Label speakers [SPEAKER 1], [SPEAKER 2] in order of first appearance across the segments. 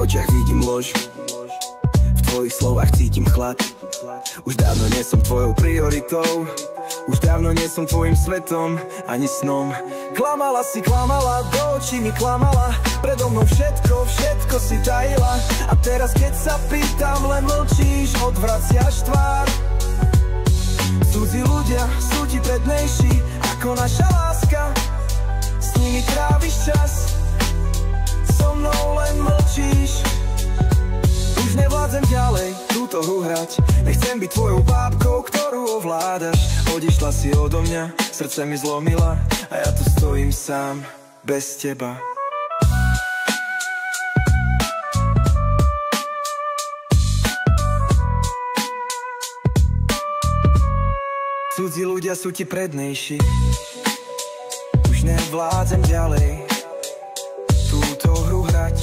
[SPEAKER 1] očiach vidím lož, v tvojich slovách cítim chlad. Už dávno nie som tvojou prioritou, už dávno nie som tvojim svetom, ani snom. Klamala si, klamala, do očí mi klamala, predo mnou všetko si tajila. A teraz keď sa pýtam, len mlčíš, odvraciaš tvár. Cudzí ľudia sú ti prednejší ako naša láska, s nimi tráviš čas, so mnou len mlčíš. Už nevládzem ďalej túto hru hrať, nechcem byť tvojou bábkou, ktorú ovládaš. Odišla si odo mňa, srdce mi zlomila a ja tu stojím sám, bez teba. Cudzí ľudia sú ti prednejší, už nevládzem ďalej túto hru hrať,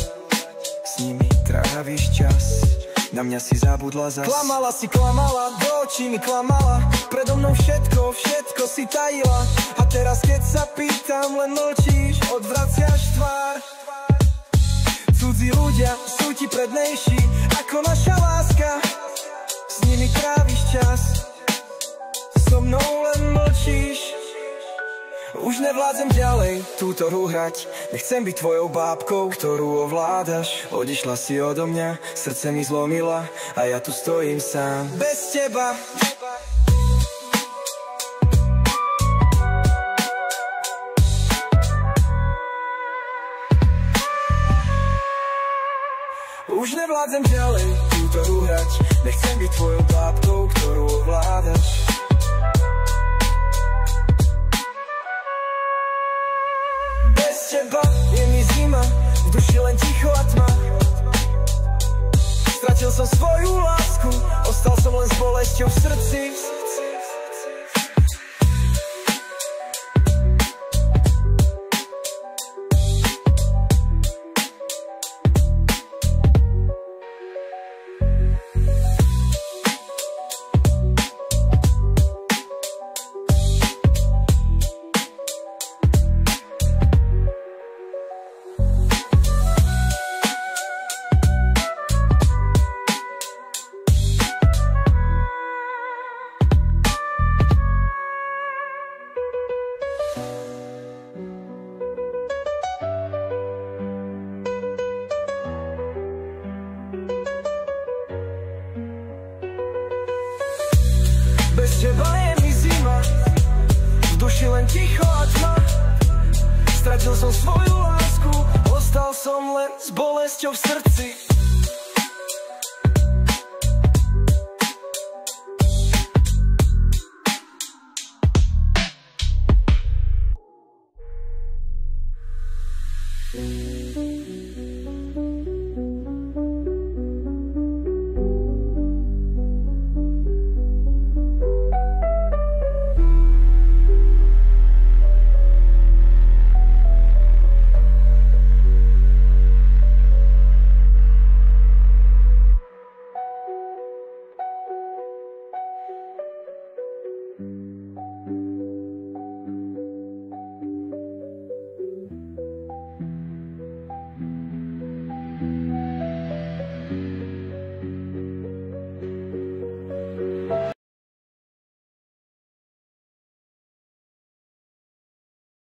[SPEAKER 1] s nimi tráviš čas, na mňa si zabudla zas. Klamala si, klamala, do očí mi klamala, predo mnou všetko si tajila. A teraz keď sa pýtam, len mlčíš, odvraciaš tvár. Cudzí ľudia sú ti prednejší ako naša láska, s nimi tráviš čas, so mnou len mlčíš. Už nevládzem ďalej túto hru hrať, nechcem byť tvojou bábkou, ktorú ovládaš. Odišla si odo mňa, srdce mi zlomila a ja tu stojím sám, bez teba. Už nevládzem ďalej túto hru hrať, nechcem byť tvojou bábkou, ktorú ovládaš. Bez teba je mi zima, v duši len ticho a tma. Stratil som svoju lásku, ostal som len s bolesťou v srdci. Bez teba je mi zima, v duši len ticho a tma. Stratil som svoju lásku, ostal som len s bolesťou v srdci.